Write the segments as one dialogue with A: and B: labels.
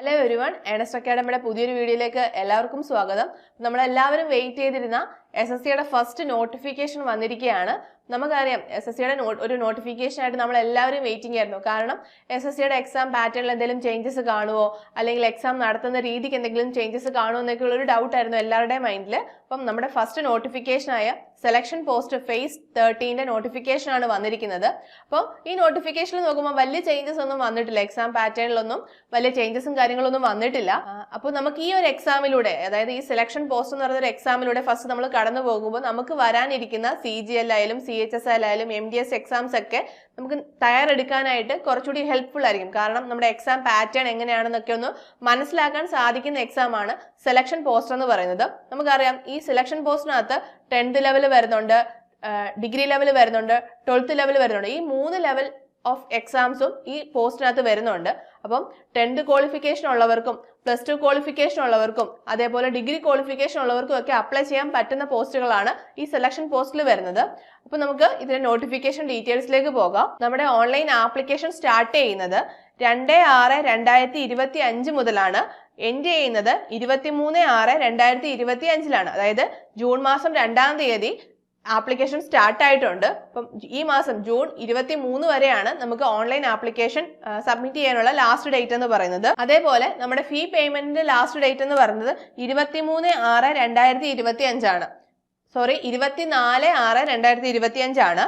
A: Hello everyone, Ernest അക്കാഡമിയുടെ പുതിയൊരു വീഡിയോയിലേക്ക് എല്ലാവർക്കും സ്വാഗതം. നമ്മളെല്ലാവരും വെയിറ്റ് ചെയ്തിരുന്ന SSCയുടെ ഫസ്റ്റ് നോട്ടിഫിക്കേഷൻ വന്നിരിക്കുകയാണ്. നമുക്കറിയാം SSCയുടെ ഒരു നോട്ടിഫിക്കേഷൻ ആയിട്ട് നമ്മൾ എല്ലാവരും വെയിറ്റിംഗ് ആയിരുന്നു. കാരണം SSCയുടെ എക്സാം പാറ്റേണിൽ എന്തെങ്കിലും ചേഞ്ചസ് കാണുമോ, അല്ലെങ്കിൽ എക്സാം നടത്തുന്ന രീതിക്ക് എന്തെങ്കിലും ചേഞ്ചസ് കാണുമോ എന്നൊക്കെയുള്ള ഒരു ഡൗട്ട് ആയിരുന്നു എല്ലാവരുടെയും മൈൻഡിൽ. അപ്പം നമ്മുടെ ഫസ്റ്റ് നോട്ടിഫിക്കേഷനായ സെലക്ഷൻ പോസ്റ്റ് ഫേസ് 13 നോട്ടിഫിക്കേഷൻ ആണ് വന്നിരിക്കുന്നത്. അപ്പോൾ ഈ നോട്ടിഫിക്കേഷനിൽ നോക്കുമ്പോൾ വലിയ ചേഞ്ചസ് ഒന്നും വന്നിട്ടില്ല, എക്സാം പാറ്റേണിലൊന്നും വലിയ ചേഞ്ചസും കാര്യങ്ങളൊന്നും വന്നിട്ടില്ല. അപ്പോൾ നമുക്ക് ഈ ഒരു എക്സാമിലൂടെ, അതായത് ഈ സെലക്ഷൻ പോസ്റ്റ് എന്ന് പറയുന്ന ഒരു എക്സാമിലൂടെ ഫസ്റ്റ് നമ്മൾ കടന്നു പോകുമ്പോൾ നമുക്ക് വരാനിരിക്കുന്ന CGL ആയാലും CHSL ആയാലും MDS എക്സാംസ് ഒക്കെ നമുക്ക് തയ്യാറെടുക്കാനായിട്ട് കുറച്ചുകൂടി ഹെൽപ്ഫുൾ ആയിരിക്കും. കാരണം നമ്മുടെ എക്സാം പാറ്റേൺ എങ്ങനെയാണെന്നൊക്കെ ഒന്ന് മനസ്സിലാക്കാൻ സാധിക്കുന്ന എക്സാം ആണ് സെലക്ഷൻ പോസ്റ്റ് എന്ന് പറയുന്നത്. നമുക്കറിയാം ഈ സെലക്ഷൻ പോസ്റ്റിനകത്ത് 10th ലെവൽ വരുന്നുണ്ട്, ഡിഗ്രി ലെവൽ വരുന്നുണ്ട്, 12th ലെവൽ വരുന്നുണ്ട്. ഈ 3 ലെവൽ ഓഫ് എക്സാംസും ഈ പോസ്റ്റിനകത്ത് വരുന്നുണ്ട്. അപ്പം 10th ക്വാളിഫിക്കേഷൻ ഉള്ളവർക്കും +2 ക്വാളിഫിക്കേഷൻ ഉള്ളവർക്കും അതേപോലെ ഡിഗ്രി ക്വാളിഫിക്കേഷൻ ഉള്ളവർക്കും ഒക്കെ അപ്ലൈ ചെയ്യാൻ പറ്റുന്ന പോസ്റ്റുകളാണ് ഈ സെലക്ഷൻ പോസ്റ്റിൽ വരുന്നത്. അപ്പൊ നമുക്ക് ഇതിന്റെ നോട്ടിഫിക്കേഷൻ ഡീറ്റെയിൽസിലേക്ക് പോകാം. നമ്മുടെ ഓൺലൈൻ ആപ്ലിക്കേഷൻ സ്റ്റാർട്ട് ചെയ്യുന്നത് 2/6/2025 മുതലാണ്. എൻഡ് ചെയ്യുന്നത് 23/6/2025 അതായത് ജൂൺ മാസം 2-ാം തീയതി ആപ്ലിക്കേഷൻ സ്റ്റാർട്ട് ആയിട്ടുണ്ട്. അപ്പം ഈ മാസം ജൂൺ 23 വരെയാണ് നമുക്ക് ഓൺലൈൻ ആപ്ലിക്കേഷൻ സബ്മിറ്റ് ചെയ്യാനുള്ള ലാസ്റ്റ് ഡേറ്റ് എന്ന് പറയുന്നത്. അതേപോലെ നമ്മുടെ ഫീ പേയ്മെന്റിന്റെ ലാസ്റ്റ് ഡേറ്റ് എന്ന് പറയുന്നത് 23/6/2025 ആണ്. 24/6/2025 ആണ്.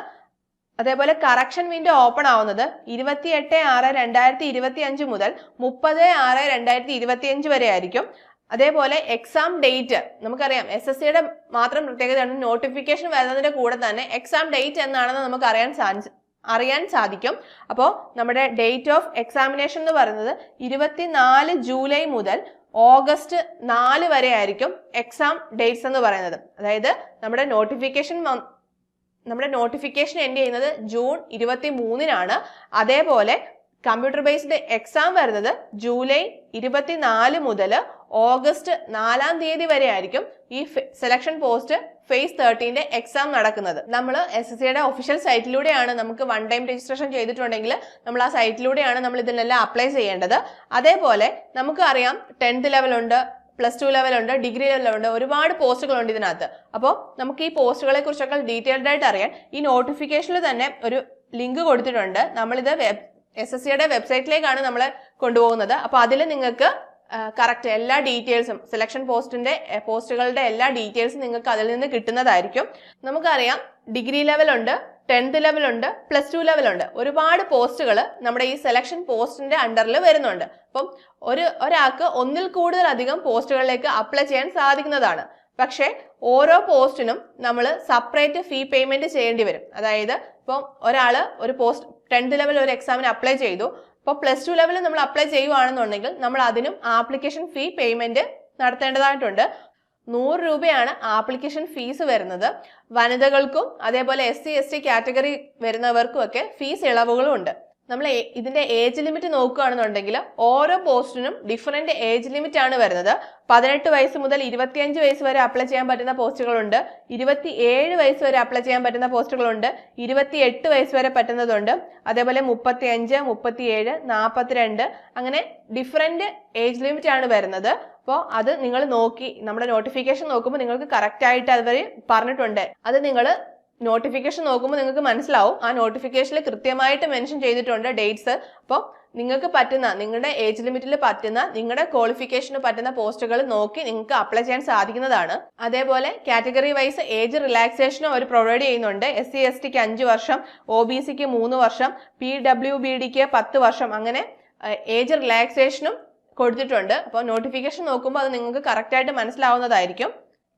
A: അതേപോലെ കറക്ഷൻ വിൻഡോ ഓപ്പൺ ആവുന്നത് 28/6/2025 മുതൽ 30/6/2025 വരെ ആയിരിക്കും. അതേപോലെ എക്സാം ഡേറ്റ് നമുക്കറിയാം, SSCയുടെ മാത്രം പ്രത്യേകതയാണ് നോട്ടിഫിക്കേഷൻ വരുന്നതിന്റെ കൂടെ തന്നെ എക്സാം ഡേറ്റ് എന്നാണെന്ന് നമുക്ക് അറിയാൻ സാധിക്കും. അപ്പോൾ നമ്മുടെ ഡേറ്റ് ഓഫ് എക്സാമിനേഷൻ എന്ന് പറയുന്നത് 24 ജൂലൈ മുതൽ ഓഗസ്റ്റ് 4 വരെ ആയിരിക്കും എക്സാം ഡേറ്റ്സ് എന്ന് പറയുന്നത്. അതായത് നമ്മുടെ നോട്ടിഫിക്കേഷൻ എൻഡ് ചെയ്യുന്നത് ജൂൺ 23-നാണ്. അതേപോലെ കമ്പ്യൂട്ടർ ബേസ്ഡ് എക്സാം വരുന്നത് ജൂലൈ 24 മുതൽ ഓഗസ്റ്റ് 4-ാം തീയതി വരെ ആയിരിക്കും ഈ സെലക്ഷൻ പോസ്റ്റ് ഫേസ് 13 എക്സാം നടക്കുന്നത്. നമ്മൾ SSCയുടെ ഒഫീഷ്യൽ സൈറ്റിലൂടെയാണ്, നമുക്ക് 1 ടൈം രജിസ്ട്രേഷൻ ചെയ്തിട്ടുണ്ടെങ്കിൽ നമ്മൾ ആ സൈറ്റിലൂടെയാണ് നമ്മൾ ഇതിനെല്ലാം അപ്ലൈ ചെയ്യേണ്ടത്. അതേപോലെ നമുക്ക് അറിയാം 10th ലെവൽ ഉണ്ട്, +2 ലെവൽ ഉണ്ട്, ഡിഗ്രി ലെവൽ ഉണ്ട്, ഒരുപാട് പോസ്റ്റുകളുണ്ട് ഇതിനകത്ത്. അപ്പോൾ നമുക്ക് ഈ പോസ്റ്റുകളെ കുറിച്ചൊക്കെ ഡീറ്റെയിൽഡ് ആയിട്ട് അറിയാൻ ഈ നോട്ടിഫിക്കേഷനിൽ തന്നെ ഒരു ലിങ്ക് കൊടുത്തിട്ടുണ്ട്. നമ്മളിത് SSCയുടെ വെബ്സൈറ്റിലേക്കാണ് നമ്മളെ കൊണ്ടുപോകുന്നത്. അപ്പോൾ അതിൽ നിങ്ങൾക്ക് കറക്റ്റ് എല്ലാ ഡീറ്റെയിൽസും, സെലക്ഷൻ പോസ്റ്റുകളുടെ എല്ലാ ഡീറ്റെയിൽസും നിങ്ങൾക്ക് അതിൽ നിന്ന് കിട്ടുന്നതായിരിക്കും. നമുക്കറിയാം ഡിഗ്രി ലെവൽ ഉണ്ട്, 10th ലെവൽ ഉണ്ട്, +2 ലെവൽ ഉണ്ട്, ഒരുപാട് പോസ്റ്റുകൾ നമ്മുടെ ഈ സെലക്ഷൻ പോസ്റ്റിന്റെ അണ്ടറിൽ വരുന്നുണ്ട്. അപ്പം ഒരാൾക്ക് ഒന്നിൽ കൂടുതലധികം പോസ്റ്റുകളിലേക്ക് അപ്ലൈ ചെയ്യാൻ സാധിക്കുന്നതാണ്. പക്ഷേ ഓരോ പോസ്റ്റിനും നമ്മൾ സെപ്പറേറ്റ് ഫീ പേയ്മെന്റ് ചെയ്യേണ്ടി വരും. അതായത് ഇപ്പം ഒരു പോസ്റ്റ് 10th ലെവൽ ഒരു എക്സാമിന് അപ്ലൈ ചെയ്തു, ഇപ്പോൾ +2 ലെവലിൽ നമ്മൾ അപ്ലൈ ചെയ്യുവാണെന്നുണ്ടെങ്കിൽ നമ്മൾ അതിനും ആപ്ലിക്കേഷൻ ഫീ പേയ്മെന്റ് നടത്തേണ്ടതായിട്ടുണ്ട്. 100 രൂപയാണ് ആപ്ലിക്കേഷൻ ഫീസ് വരുന്നത്. വനിതകൾക്കും അതേപോലെ SC ST കാറ്റഗറി വരുന്നവർക്കും ഒക്കെ ഫീസ് ഇളവുകളും ഉണ്ട്. നമ്മൾ ഇതിന്റെ ഏജ് ലിമിറ്റ് നോക്കുകയാണെന്നുണ്ടെങ്കിൽ ഓരോ പോസ്റ്റിനും ഡിഫറെന്റ് ഏജ് ലിമിറ്റ് ആണ് വരുന്നത്. 18 വയസ്സ് മുതൽ 25 വയസ്സ് വരെ അപ്ലൈ ചെയ്യാൻ പറ്റുന്ന പോസ്റ്റുകളുണ്ട്, 27 വയസ്സ് വരെ അപ്ലൈ ചെയ്യാൻ പറ്റുന്ന പോസ്റ്റുകളുണ്ട്, 28 വയസ്സ് വരെ പറ്റുന്നതുണ്ട്, അതേപോലെ 35, 37, 42 അങ്ങനെ ഡിഫറെന്റ് ഏജ് ലിമിറ്റ് ആണ് വരുന്നത്. അപ്പോൾ അത് നിങ്ങൾ നോക്കി നമ്മുടെ നോട്ടിഫിക്കേഷൻ നോക്കുമ്പോൾ നിങ്ങൾക്ക് കറക്റ്റ് ആയിട്ട് അവർ പറഞ്ഞിട്ടുണ്ട്. അത് നിങ്ങൾ നോട്ടിഫിക്കേഷൻ നോക്കുമ്പോൾ നിങ്ങൾക്ക് മനസ്സിലാവും. ആ നോട്ടിഫിക്കേഷനിൽ കൃത്യമായിട്ട് മെൻഷൻ ചെയ്തിട്ടുണ്ട് ഡേറ്റ്സ്. അപ്പോൾ നിങ്ങൾക്ക് പറ്റുന്ന, നിങ്ങളുടെ ഏജ് ലിമിറ്റിൽ പറ്റുന്ന, നിങ്ങളുടെ ക്വാളിഫിക്കേഷന് പറ്റുന്ന പോസ്റ്റുകൾ നോക്കി നിങ്ങൾക്ക് അപ്ലൈ ചെയ്യാൻ സാധിക്കുന്നതാണ്. അതേപോലെ കാറ്റഗറി വൈസ് ഏജ് റിലാക്സേഷനും അവർ പ്രൊവൈഡ് ചെയ്യുന്നുണ്ട്. SC STക്ക് 5 വർഷം, OBCക്ക് 3 വർഷം, PWBDക്ക് 10 വർഷം, അങ്ങനെ ഏജ് റിലാക്സേഷനും കൊടുത്തിട്ടുണ്ട്. അപ്പോൾ നോട്ടിഫിക്കേഷൻ നോക്കുമ്പോൾ അത് നിങ്ങൾക്ക് കറക്റ്റ് ആയിട്ട് മനസ്സിലാവുന്നതായിരിക്കും.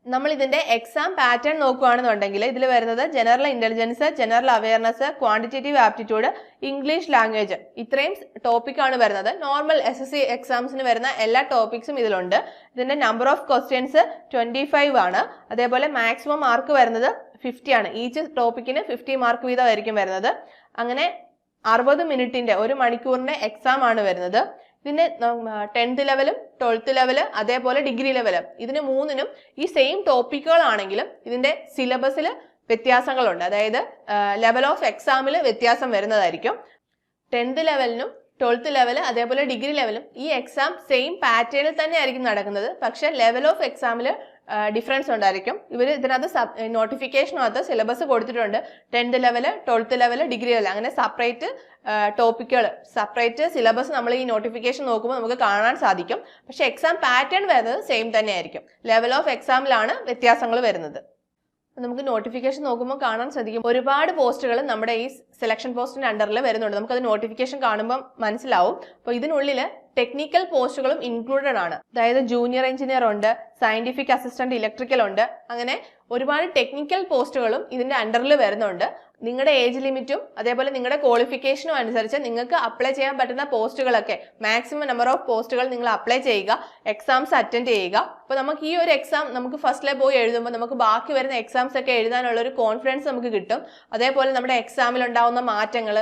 A: നമ്മൾ ഇതിന്റെ എക്സാം പാറ്റേൺ നോക്കുകയാണെന്നുണ്ടെങ്കിൽ ഇതിൽ വരുന്നത് general intelligence, general awareness, quantitative aptitude, English language, ഇത്രയും ടോപ്പിക്കാണ് വരുന്നത്. നോർമൽ SSC എക്സാംസിന് വരുന്ന എല്ലാ ടോപ്പിക്സും ഇതിലുണ്ട്. ഇതിന്റെ നമ്പർ ഓഫ് ക്വസ്റ്റ്യൻസ് 25 ആണ്. അതേപോലെ മാക്സിമം മാർക്ക് വരുന്നത് 50 ആണ്. ഈച്ച് ടോപ്പിക്കിന് 50 മാർക്ക് വീതമായിരിക്കും വരുന്നത്. അങ്ങനെ 60 മിനിറ്റിന്റെ, 1 മണിക്കൂറിന്റെ എക്സാം ആണ് വരുന്നത്. ഇതിന്റെ 10th ലെവലും 12th ലെവല് അതേപോലെ ഡിഗ്രി ലെവല്, ഇതിന് 3നും ഈ സെയിം ടോപ്പിക്കുകളാണെങ്കിലും ഇതിന്റെ സിലബസിൽ വ്യത്യാസങ്ങളുണ്ട്. അതായത് ലെവൽ ഓഫ് എക്സാമിൽ വ്യത്യാസം വരുന്നതായിരിക്കും. 10th ലെവലിനും 12th ലെവൽ അതേപോലെ ഡിഗ്രി ലെവലും ഈ എക്സാം സെയിം പാറ്റേണിൽ തന്നെ ആയിരിക്കും നടക്കുന്നത്. പക്ഷെ ലെവൽ ഓഫ് എക്സാമിൽ ഡിഫറൻസ് ഉണ്ടായിരിക്കും. ഇവർ ഇതിനകത്ത് നോട്ടിഫിക്കേഷനകത്ത് സിലബസ് കൊടുത്തിട്ടുണ്ട്. 10th level, 12th level, degree level, അങ്ങനെ സെപ്പറേറ്റ് ടോപ്പിക്കുകൾ, സെപ്പറേറ്റ് സിലബസ് നമ്മൾ ഈ നോട്ടിഫിക്കേഷൻ നോക്കുമ്പോൾ നമുക്ക് കാണാൻ സാധിക്കും. പക്ഷെ എക്സാം പാറ്റേൺ വരുന്നത് സെയിം തന്നെ ആയിരിക്കും. ലെവൽ ഓഫ് എക്സാമിലാണ് വ്യത്യാസങ്ങൾ വരുന്നത്. നമുക്ക് നോട്ടിഫിക്കേഷൻ നോക്കുമ്പോൾ കാണാൻ സാധിക്കും ഒരുപാട് പോസ്റ്റുകൾ നമ്മുടെ ഈ സെലക്ഷൻ പോസ്റ്റിന്റെ അണ്ടറിൽ വരുന്നുണ്ട്. നമുക്കത് നോട്ടിഫിക്കേഷൻ കാണുമ്പോൾ മനസ്സിലാവും. അപ്പോൾ ഇതിനുള്ളിൽ ടെക്നിക്കൽ പോസ്റ്റുകളും ഇൻക്ലൂഡഡ് ആണ്. അതായത് ജൂനിയർ എഞ്ചിനീയർ ഉണ്ട്, സയന്റിഫിക് അസിസ്റ്റന്റ് ഇലക്ട്രിക്കൽ ഉണ്ട്, അങ്ങനെ ഒരുപാട് ടെക്നിക്കൽ പോസ്റ്റുകളും ഇതിന്റെ അണ്ടറിൽ വരുന്നുണ്ട്. നിങ്ങളുടെ ഏജ് ലിമിറ്റും അതേപോലെ നിങ്ങളുടെ ക്വാളിഫിക്കേഷനും അനുസരിച്ച് നിങ്ങൾക്ക് അപ്ലൈ ചെയ്യാൻ പറ്റുന്ന പോസ്റ്റുകളൊക്കെ മാക്സിമം നമ്പർ ഓഫ് പോസ്റ്റുകൾ നിങ്ങൾ അപ്ലൈ ചെയ്യുക, എക്സാംസ് അറ്റൻഡ് ചെയ്യുക. അപ്പോൾ നമുക്ക് ഈ ഒരു എക്സാം നമുക്ക് ഫസ്റ്റിലെ പോയി എഴുതുമ്പോൾ നമുക്ക് ബാക്കി വരുന്ന എക്സാംസ് ഒക്കെ എഴുതാനുള്ള ഒരു കോൺഫിഡൻസ് നമുക്ക് കിട്ടും. അതേപോലെ നമ്മുടെ എക്സാമിൽ ഉണ്ടാവുന്ന മാറ്റങ്ങൾ,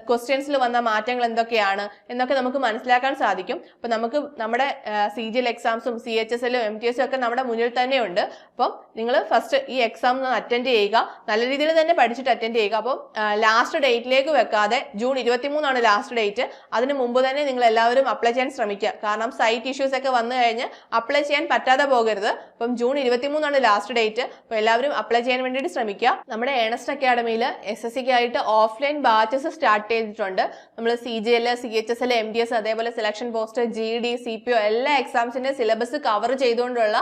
A: ക്വസ്റ്റ്യൻസിൽ വന്ന മാറ്റങ്ങൾ എന്തൊക്കെയാണ് എന്നൊക്കെ നമുക്ക് മനസ്സിലാക്കാൻ സാധിക്കും. അപ്പോൾ നമുക്ക് നമ്മുടെ CGL എക്സാംസും CHSL MTS ഒക്കെ നമ്മുടെ മുന്നിൽ തന്നെയുണ്ട്. അപ്പം നിങ്ങൾ ഫസ്റ്റ് ഈ എക്സാം അറ്റൻഡ് ചെയ്യുക, നല്ല രീതിയിൽ തന്നെ പഠിച്ചിട്ട് അറ്റൻഡ് ചെയ്യുക. അപ്പം ലാസ്റ്റ് ഡേറ്റിലേക്ക് വെക്കാതെ ജൂൺ 23 ലാസ്റ്റ് ഡേറ്റ്, അതിന് മുമ്പ് തന്നെ നിങ്ങൾ എല്ലാവരും അപ്ലൈ ചെയ്യാൻ ശ്രമിക്കുക. കാരണം സൈറ്റ് ഇഷ്യൂസ് ഒക്കെ വന്നു കഴിഞ്ഞ് അപ്ലൈ ചെയ്യാൻ പറ്റാതെ പോകരുത്. അപ്പം ജൂൺ 23 ലാസ്റ്റ് ഡേറ്റ്. അപ്പോൾ എല്ലാവരും അപ്ലൈ ചെയ്യാൻ വേണ്ടിയിട്ട് ശ്രമിക്കുക. നമ്മുടെ ഏണസ്റ്റ് അക്കാഡമിയിൽ SSCക്ക് ആയിട്ട് ഓഫ്ലൈൻ ബാച്ചസ് സ്റ്റാർട്ട് ചെയ്തിട്ടുണ്ട്. നമ്മൾ CGL, CHSL, MTS അതേപോലെ സെലക്ഷൻ പോസ്റ്റ്, GD, CPO എല്ലാ എക്സാംസിന്റെ സിലബസ് കവർ ചെയ്തുകൊണ്ടുള്ള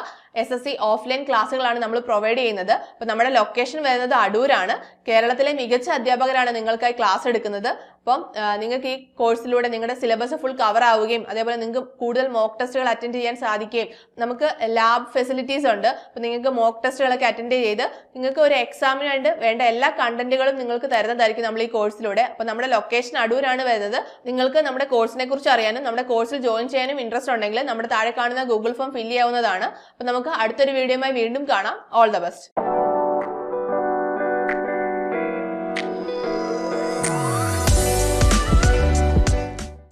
A: SSC ഓഫ്ലൈൻ ക്ലാസ്സുകളാണ് നമ്മൾ പ്രൊവൈഡ് ചെയ്യുന്നത്. അപ്പോൾ നമ്മുടെ ലൊക്കേഷൻ വരുന്നത് അടൂരാണ്. കേരളത്തിലെ മികച്ച അധ്യാപകരാണ് നിങ്ങൾക്കായി ക്ലാസ് എടുക്കുന്നത്. അപ്പം നിങ്ങൾക്ക് ഈ കോഴ്സിലൂടെ നിങ്ങളുടെ സിലബസ് ഫുൾ കവർ ആവുകയും അതേപോലെ നിങ്ങൾക്ക് കൂടുതൽ മോക്ക് ടെസ്റ്റുകൾ അറ്റൻഡ് ചെയ്യാൻ സാധിക്കുകയും നമുക്ക് ലാബ് ഫെസിലിറ്റീസ് ഉണ്ട്. അപ്പോൾ നിങ്ങൾക്ക് മോക്ക് ടെസ്റ്റുകളൊക്കെ അറ്റൻഡ് ചെയ്ത് നിങ്ങൾക്ക് ഒരു എക്സാമിന് വേണ്ട എല്ലാ കണ്ടന്റുകളും നിങ്ങൾക്ക് തരുന്നതായിരിക്കും നമ്മൾ ഈ കോഴ്സിലൂടെ. അപ്പോൾ നമ്മുടെ ലൊക്കേഷൻ അടൂരാണ് വരുന്നത്. നിങ്ങൾക്ക് നമ്മുടെ കോഴ്സിനെ കുറിച്ച് അറിയാനും നമ്മുടെ കോഴ്സിൽ ജോയിൻ ചെയ്യാനും ഇൻട്രസ്റ്റ് ഉണ്ടെങ്കിൽ നമ്മുടെ താഴെ കാണുന്ന ഗൂഗിൾ ഫോം ഫില്ല് ചെയ്യാവുന്നതാണ്. അപ്പോൾ നമുക്ക് അടുത്തൊരു വീഡിയോയുമായി വീണ്ടും കാണാം. All the best.